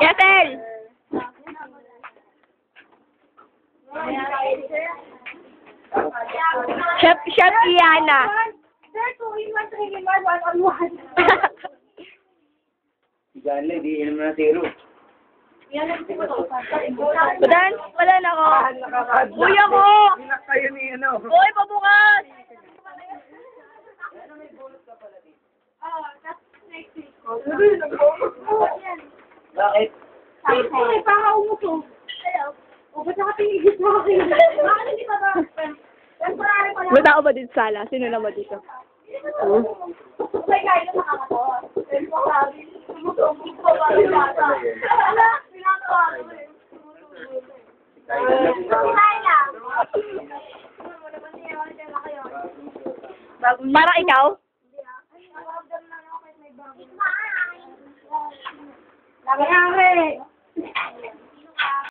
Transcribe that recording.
Yatel! Chef Iana. Sir, 2-in-1, 3-in-1, 1-on-1. Diyan lang, di inom na zero. Wala na ako. Kuya ko! Inak kayo ni ano. Uy, pabukas! Bakit? Ay, para umuto. O, ba't nakatingigit mo akin? Bakit hindi pa ba? Temporary pa lang. May tao ba dito sa sala? Sino na ba dito? May kain na nakakato. Temporary. Tumutubog pa ba yung bata? Ala, pinagawa ko eh. Kain lang. Parang ikaw? Nangyari.